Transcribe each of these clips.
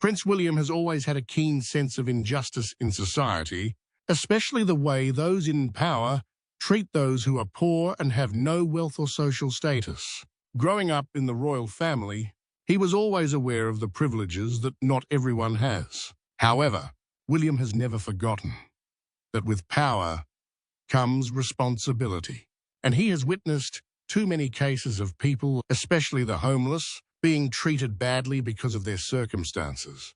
Prince William has always had a keen sense of injustice in society, especially the way those in power treat those who are poor and have no wealth or social status. Growing up in the royal family, he was always aware of the privileges that not everyone has. However, William has never forgotten that with power comes responsibility, and he has witnessed too many cases of people, especially the homeless, being treated badly because of their circumstances.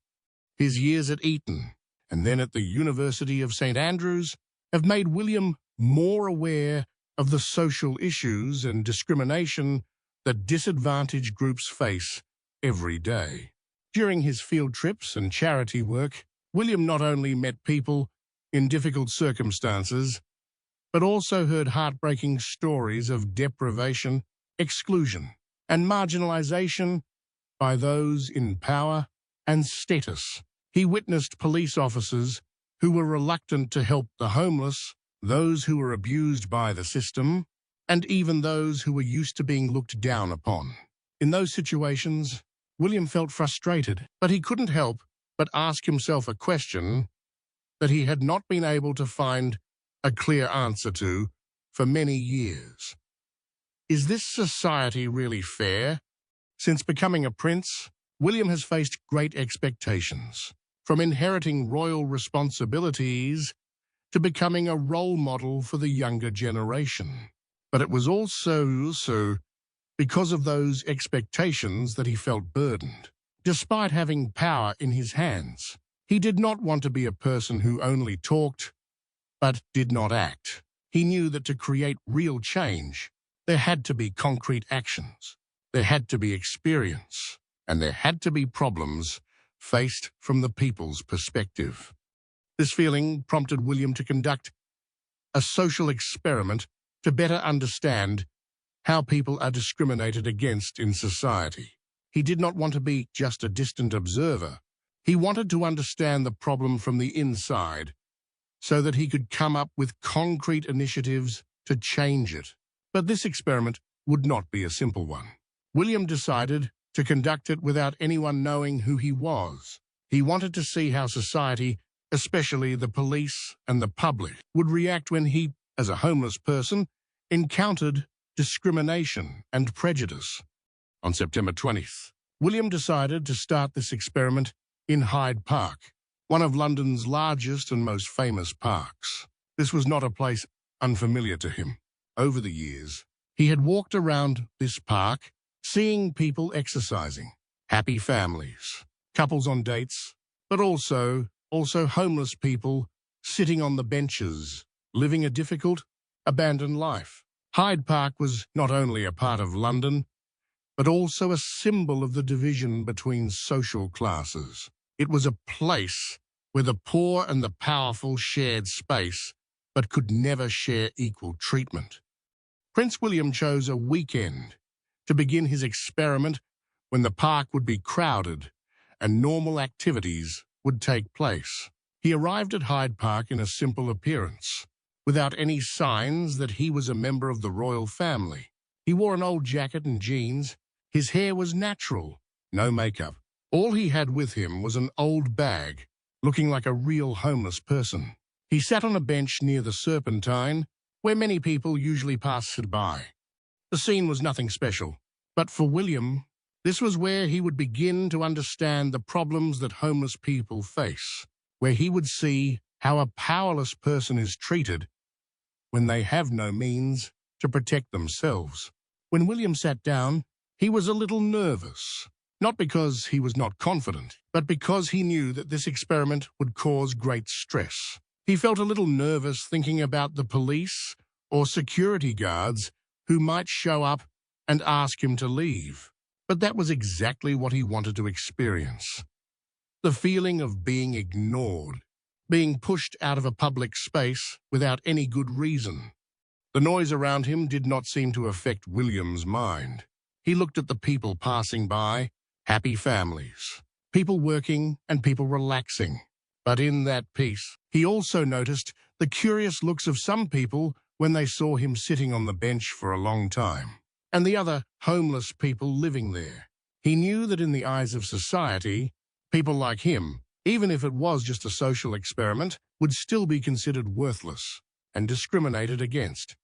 His years at Eton and then at the University of St. Andrews have made William more aware of the social issues and discrimination that disadvantaged groups face every day. During his field trips and charity work, William not only met people in difficult circumstances, but also heard heartbreaking stories of deprivation, exclusion, and marginalization by those in power and status. He witnessed police officers who were reluctant to help the homeless, those who were abused by the system, and even those who were used to being looked down upon. In those situations, William felt frustrated, but he couldn't help but ask himself a question that he had not been able to find a clear answer to for many years. Is this society really fair? Since becoming a prince, William has faced great expectations, from inheriting royal responsibilities to becoming a role model for the younger generation. But it was also because of those expectations that he felt burdened. Despite having power in his hands, he did not want to be a person who only talked but did not act. He knew that to create real change, there had to be concrete actions, there had to be experience, and there had to be problems faced from the people's perspective. This feeling prompted William to conduct a social experiment to better understand how people are discriminated against in society. He did not want to be just a distant observer. He wanted to understand the problem from the inside so that he could come up with concrete initiatives to change it. But this experiment would not be a simple one. William decided to conduct it without anyone knowing who he was. He wanted to see how society, especially the police and the public, would react when he, as a homeless person, encountered discrimination and prejudice. On September 20th, William decided to start this experiment in Hyde Park, one of London's largest and most famous parks. This was not a place unfamiliar to him. Over the years, he had walked around this park, seeing people exercising, happy families, couples on dates, but also homeless people sitting on the benches, living a difficult, abandoned life. Hyde Park was not only a part of London, but also a symbol of the division between social classes. It was a place where the poor and the powerful shared space, but could never share equal treatment. Prince William chose a weekend to begin his experiment when the park would be crowded and normal activities would take place. He arrived at Hyde Park in a simple appearance, without any signs that he was a member of the royal family. He wore an old jacket and jeans. His hair was natural, no makeup. All he had with him was an old bag, looking like a real homeless person. He sat on a bench near the Serpentine, where many people usually passed by. The scene was nothing special, but for William, this was where he would begin to understand the problems that homeless people face, where he would see how a powerless person is treated when they have no means to protect themselves. When William sat down, he was a little nervous, not because he was not confident, but because he knew that this experiment would cause great stress. He felt a little nervous thinking about the police or security guards who might show up and ask him to leave. But that was exactly what he wanted to experience. The feeling of being ignored, being pushed out of a public space without any good reason. The noise around him did not seem to affect William's mind. He looked at the people passing by, happy families, people working and people relaxing. But in that peace, he also noticed the curious looks of some people when they saw him sitting on the bench for a long time, and the other homeless people living there. He knew that in the eyes of society, People like him, even if it was just a social experiment, would still be considered worthless and discriminated against.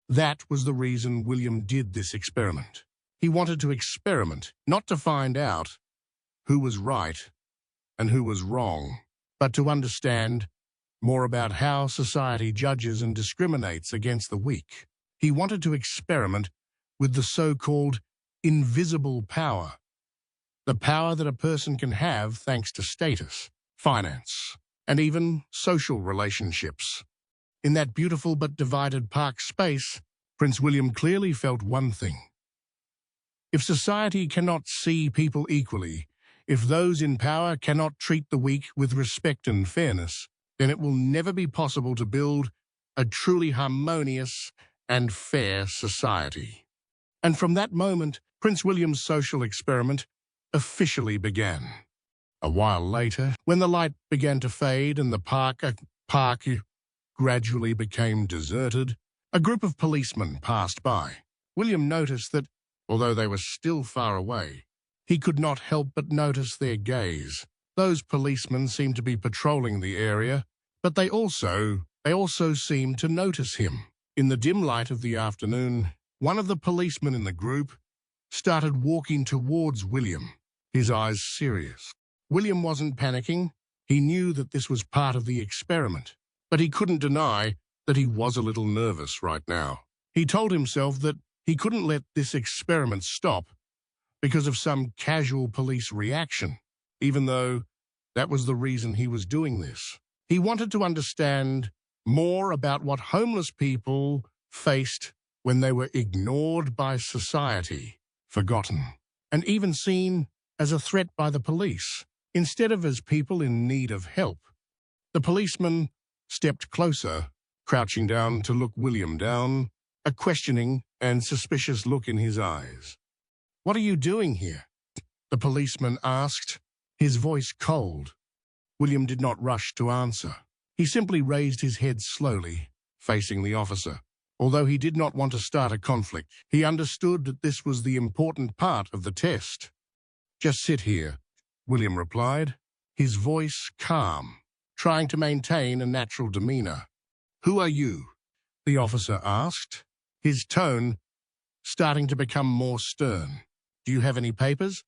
That was the reason William did this experiment. He wanted to experiment, not to find out who was right and who was wrong, but to understand more about how society judges and discriminates against the weak. He wanted to experiment with the so-called invisible power, the power that a person can have thanks to status, finance, and even social relationships. In that beautiful but divided park space, Prince William clearly felt one thing. If society cannot see people equally, if those in power cannot treat the weak with respect and fairness, then it will never be possible to build a truly harmonious and fair society. And from that moment, Prince William's social experiment officially began. A while later, when the light began to fade and the park gradually became deserted, a group of policemen passed by. William noticed that, although they were still far away, he could not help but notice their gaze. Those policemen seemed to be patrolling the area, but they also seemed to notice him. In the dim light of the afternoon, one of the policemen in the group started walking towards William, his eyes serious. William wasn't panicking. He knew that this was part of the experiment, but he couldn't deny that he was a little nervous right now. He told himself that he couldn't let this experiment stop because of some casual police reaction, even though that was the reason he was doing this. He wanted to understand more about what homeless people faced when they were ignored by society, forgotten, and even seen as a threat by the police, instead of as people in need of help. The policeman stepped closer, crouching down to look William down, a questioning and suspicious look in his eyes. "What are you doing here?" the policeman asked, his voice cold. William did not rush to answer. He simply raised his head slowly, facing the officer. Although he did not want to start a conflict, he understood that this was the important part of the test. "Just sit here," William replied, his voice calm, trying to maintain a natural demeanor. "Who are you?" the officer asked, his tone starting to become more stern. "Do you have any papers?"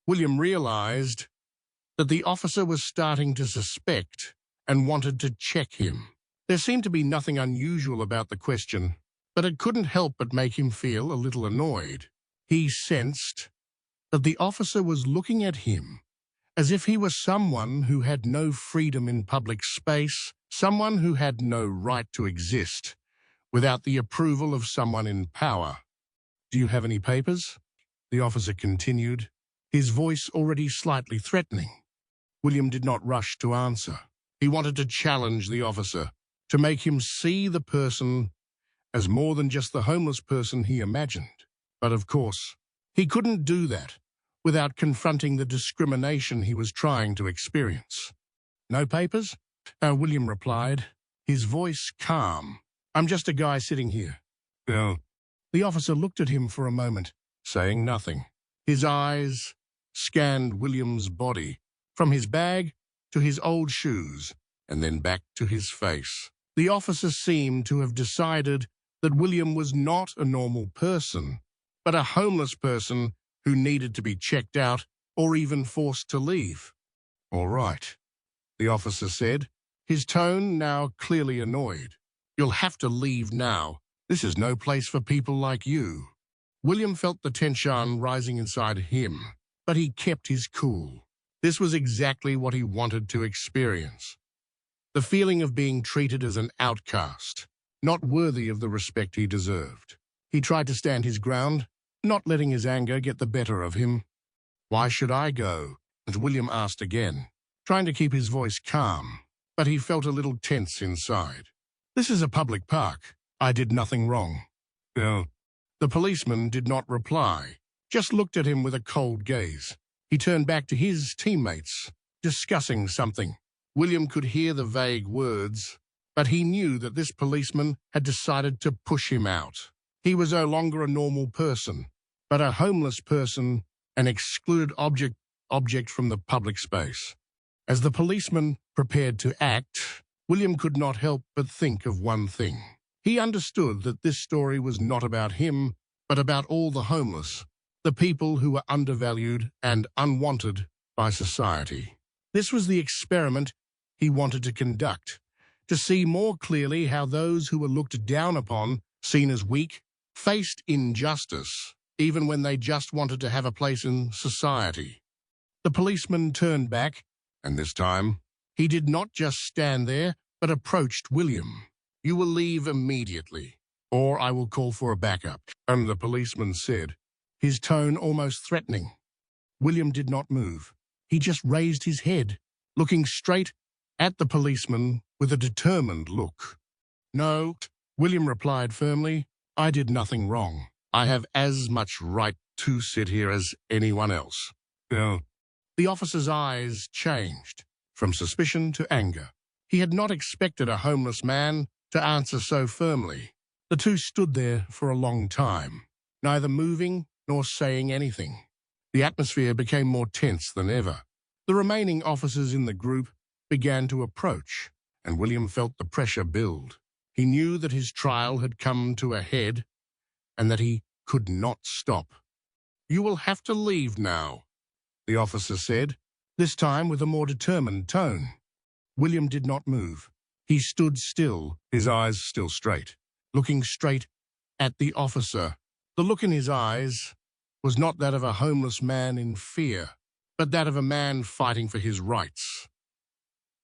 William realized that the officer was starting to suspect and wanted to check him. There seemed to be nothing unusual about the question, but it couldn't help but make him feel a little annoyed. He sensed that the officer was looking at him as if he was someone who had no freedom in public space, someone who had no right to exist without the approval of someone in power. "Do you have any papers?" the officer continued, his voice already slightly threatening. William did not rush to answer. He wanted to challenge the officer, to make him see the person as more than just the homeless person he imagined. But of course, he couldn't do that without confronting the discrimination he was trying to experience. "No papers?" William replied, his voice calm. "I'm just a guy sitting here." "Oh." The officer looked at him for a moment, saying nothing. His eyes scanned William's body, from his bag to his old shoes, and then back to his face. The officer seemed to have decided that William was not a normal person, but a homeless person who needed to be checked out or even forced to leave. "All right," the officer said, his tone now clearly annoyed. "You'll have to leave now. This is no place for people like you." William felt the tension rising inside him, but he kept his cool. This was exactly what he wanted to experience. The feeling of being treated as an outcast, not worthy of the respect he deserved. He tried to stand his ground, not letting his anger get the better of him. "Why should I go?" William asked again, trying to keep his voice calm, but he felt a little tense inside. "This is a public park. I did nothing wrong." "Oh." The policeman did not reply, just looked at him with a cold gaze. He turned back to his teammates, discussing something. William could hear the vague words, but he knew that this policeman had decided to push him out. He was no longer a normal person, but a homeless person, an excluded object object from the public space. As the policeman prepared to act, William could not help but think of one thing. He understood that this story was not about him, but about all the homeless, the people who were undervalued and unwanted by society. This was the experiment he wanted to conduct, to see more clearly how those who were looked down upon, seen as weak, faced injustice, even when they just wanted to have a place in society. The policeman turned back, and this time, he did not just stand there, but approached William. "You will leave immediately, or I will call for a backup," and the policeman said, his tone almost threatening. William did not move. He just raised his head, looking straight at the policeman with a determined look. "No," William replied firmly, "I did nothing wrong. I have as much right to sit here as anyone else." The officer's eyes changed, from suspicion to anger. He had not expected a homeless man to answer so firmly. The two stood there for a long time, neither moving nor saying anything. The atmosphere became more tense than ever. The remaining officers in the group began to approach, and William felt the pressure build. He knew that his trial had come to a head and that he could not stop. "You will have to leave now," the officer said, this time with a more determined tone. William did not move. He stood still, his eyes still straight, looking straight at the officer. The look in his eyes was not that of a homeless man in fear, but that of a man fighting for his rights.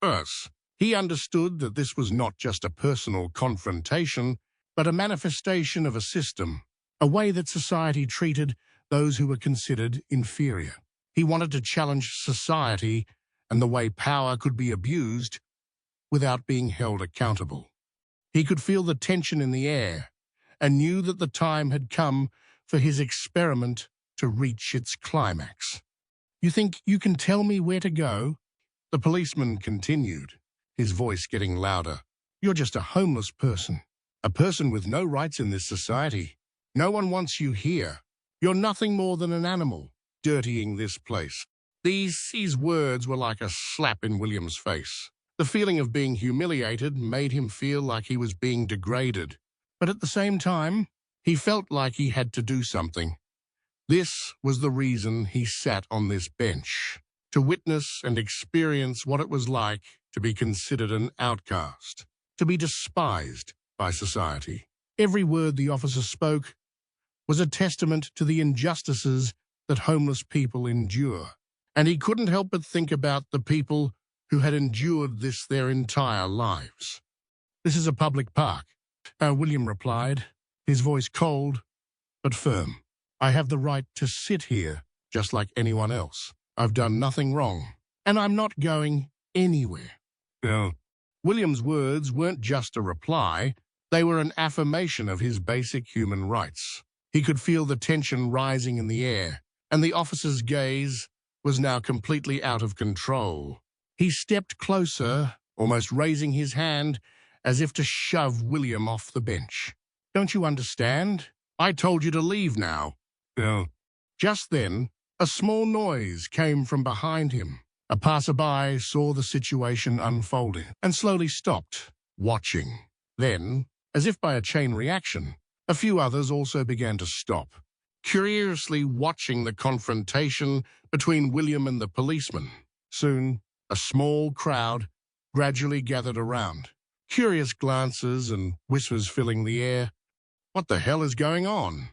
First, he understood that this was not just a personal confrontation, but a manifestation of a system, a way that society treated those who were considered inferior. He wanted to challenge society and the way power could be abused without being held accountable. He could feel the tension in the air and knew that the time had come for his experiment to reach its climax. "You think you can tell me where to go?" the policeman continued, his voice getting louder. "You're just a homeless person, a person with no rights in this society. No one wants you here. You're nothing more than an animal, dirtying this place." These words were like a slap in William's face. The feeling of being humiliated made him feel like he was being degraded. But at the same time, he felt like he had to do something. This was the reason he sat on this bench, to witness and experience what it was like to be considered an outcast, to be despised by society. Every word the officer spoke was a testament to the injustices that homeless people endure, and he couldn't help but think about the people who had endured this their entire lives. "This is a public park," William replied, his voice cold but firm. "I have the right to sit here just like anyone else. I've done nothing wrong, and I'm not going anywhere." William's words weren't just a reply, they were an affirmation of his basic human rights. He could feel the tension rising in the air, and the officer's gaze was now completely out of control. He stepped closer, almost raising his hand as if to shove William off the bench. "Don't you understand? I told you to leave now." Just then, a small noise came from behind him. A passerby saw the situation unfolding and slowly stopped, watching. Then, as if by a chain reaction, a few others also began to stop, curiously watching the confrontation between William and the policeman. Soon, a small crowd gradually gathered around, curious glances and whispers filling the air. "What the hell is going on?"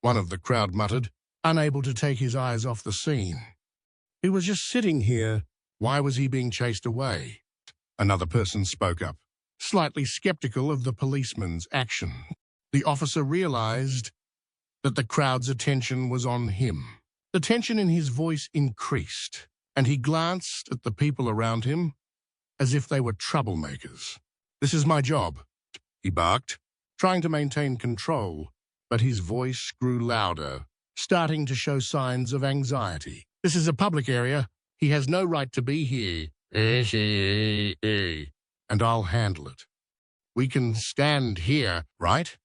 one of the crowd muttered, unable to take his eyes off the scene. "He was just sitting here. Why was he being chased away?" Another person spoke up, slightly skeptical of the policeman's action. The officer realized that the crowd's attention was on him. The tension in his voice increased, and he glanced at the people around him as if they were troublemakers. "This is my job," he barked, trying to maintain control, but his voice grew louder, starting to show signs of anxiety. "This is a public area. He has no right to be here. And I'll handle it. We can stand here, right?"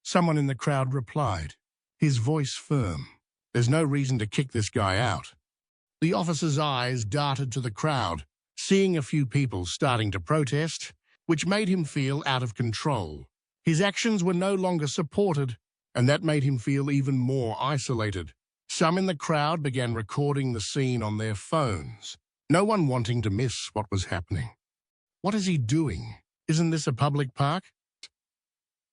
Someone in the crowd replied, his voice firm. There's no reason to kick this guy out. The officer's eyes darted to the crowd, seeing a few people starting to protest, which made him feel out of control. His actions were no longer supported, and that made him feel even more isolated. Some in the crowd began recording the scene on their phones, no one wanting to miss what was happening. "What is he doing? Isn't this a public park?"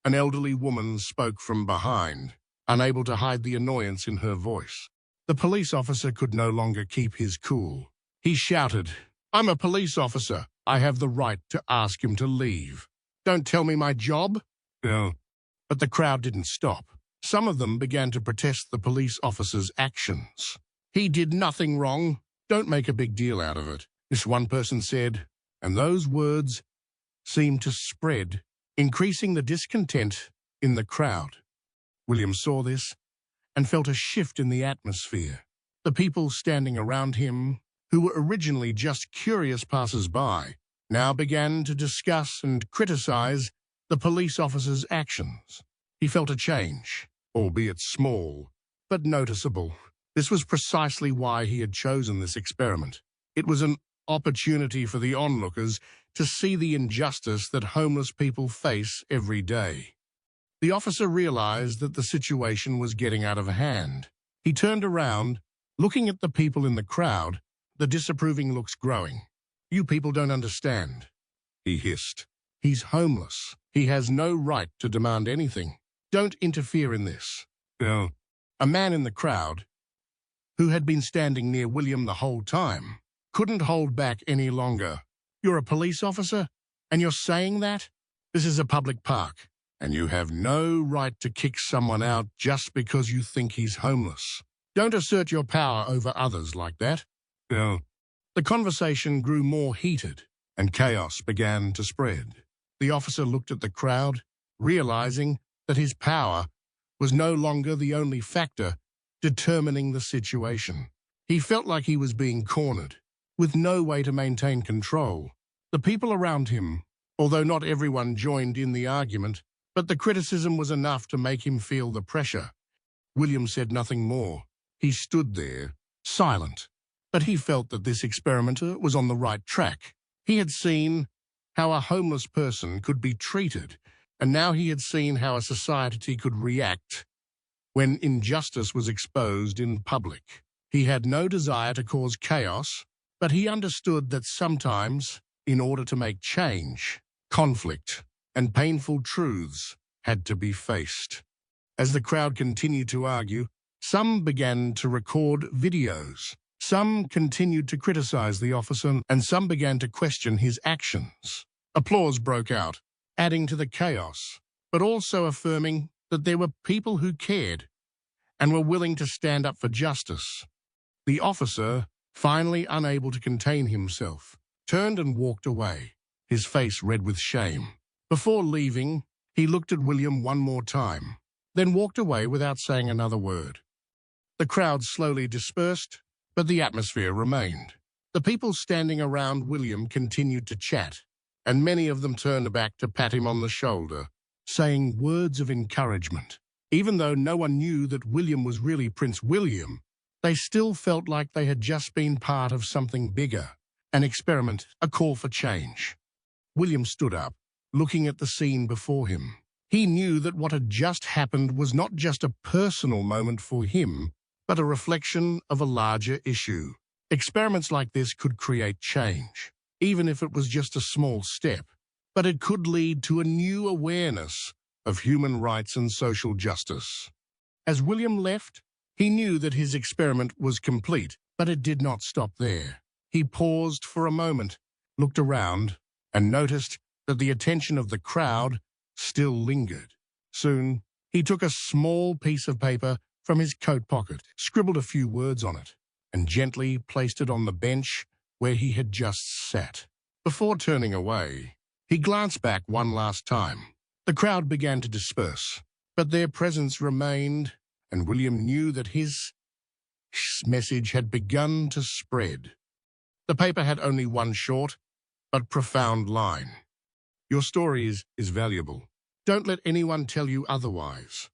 An elderly woman spoke from behind, unable to hide the annoyance in her voice. The police officer could no longer keep his cool. He shouted, "I'm a police officer. I have the right to ask him to leave. Don't tell me my job." No. But the crowd didn't stop. Some of them began to protest the police officer's actions. "He did nothing wrong. Don't make a big deal out of it," this one person said, and those words seemed to spread, increasing the discontent in the crowd. William saw this and felt a shift in the atmosphere. The people standing around him, who were originally just curious passers-by, now began to discuss and criticize the police officer's actions. He felt a change, albeit small, but noticeable. This was precisely why he had chosen this experiment. It was an opportunity for the onlookers to see the injustice that homeless people face every day. The officer realized that the situation was getting out of hand. He turned around, looking at the people in the crowd, the disapproving looks growing. "You people don't understand," he hissed. "He's homeless. He has no right to demand anything. Don't interfere in this." No. A man in the crowd, who had been standing near William the whole time, couldn't hold back any longer. "You're a police officer, and you're saying that? This is a public park, and you have no right to kick someone out just because you think he's homeless. Don't assert your power over others like that." No. The conversation grew more heated, and chaos began to spread. The officer looked at the crowd, realizing that his power was no longer the only factor determining the situation. He felt like he was being cornered, with no way to maintain control. The people around him, although not everyone joined in the argument, but the criticism was enough to make him feel the pressure. William said nothing more. He stood there, silent, but he felt that this experimenter was on the right track. He had seen how a homeless person could be treated, and now he had seen how a society could react when injustice was exposed in public. He had no desire to cause chaos, but he understood that sometimes, in order to make change, conflict and painful truths had to be faced. As the crowd continued to argue, some began to record videos, some continued to criticize the officer, and some began to question his actions. Applause broke out, adding to the chaos, but also affirming that there were people who cared and were willing to stand up for justice. The officer, finally unable to contain himself, turned and walked away, his face red with shame. Before leaving, he looked at William one more time, then walked away without saying another word. The crowd slowly dispersed, but the atmosphere remained. The people standing around William continued to chat, and many of them turned back to pat him on the shoulder, saying words of encouragement. Even though no one knew that William was really Prince William, they still felt like they had just been part of something bigger, an experiment, a call for change. William stood up, looking at the scene before him. He knew that what had just happened was not just a personal moment for him, but a reflection of a larger issue. Experiments like this could create change, even if it was just a small step, but it could lead to a new awareness of human rights and social justice. As William left, he knew that his experiment was complete, but it did not stop there. He paused for a moment, looked around, and noticed that the attention of the crowd still lingered. Soon, he took a small piece of paper from his coat pocket, scribbled a few words on it, and gently placed it on the bench where he had just sat. Before turning away, he glanced back one last time. The crowd began to disperse, but their presence remained, and William knew that his message had begun to spread. The paper had only one short but profound line. "Your story is valuable. Don't let anyone tell you otherwise."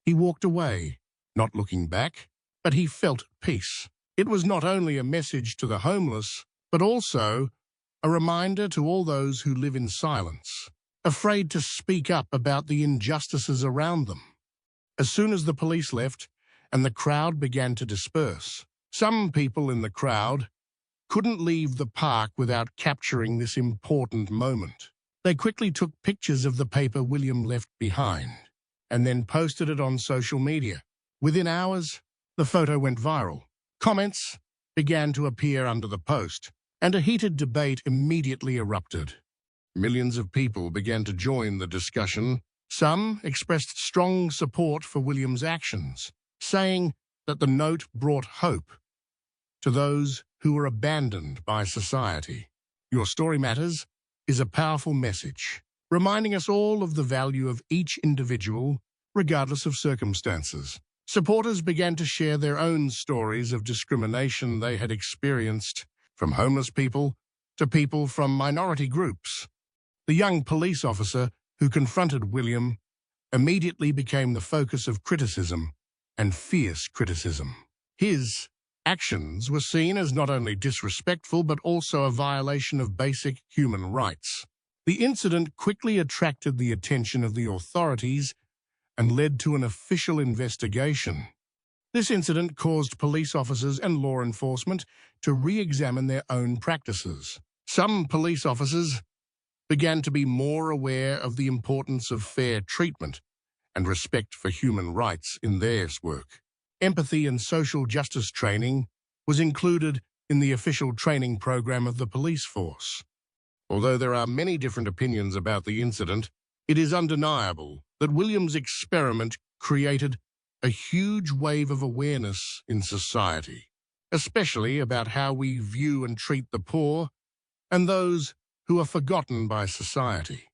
He walked away, not looking back, but he felt peace. It was not only a message to the homeless, but also a reminder to all those who live in silence, afraid to speak up about the injustices around them. As soon as the police left and the crowd began to disperse, some people in the crowd couldn't leave the park without capturing this important moment. They quickly took pictures of the paper William left behind and then posted it on social media. Within hours, the photo went viral. Comments began to appear under the post, and a heated debate immediately erupted. Millions of people began to join the discussion. Some expressed strong support for William's actions, saying that the note brought hope to those who were abandoned by society. Your Story Matters is a powerful message, reminding us all of the value of each individual, regardless of circumstances. Supporters began to share their own stories of discrimination they had experienced, from homeless people to people from minority groups. The young police officer who confronted William immediately became the focus of criticism, and fierce criticism. His actions were seen as not only disrespectful but also a violation of basic human rights. The incident quickly attracted the attention of the authorities and led to an official investigation. This incident caused police officers and law enforcement to re-examine their own practices. Some police officers began to be more aware of the importance of fair treatment and respect for human rights in their work. Empathy and social justice training was included in the official training program of the police force. Although there are many different opinions about the incident, it is undeniable that William's experiment created a huge wave of awareness in society, especially about how we view and treat the poor and those who are forgotten by society.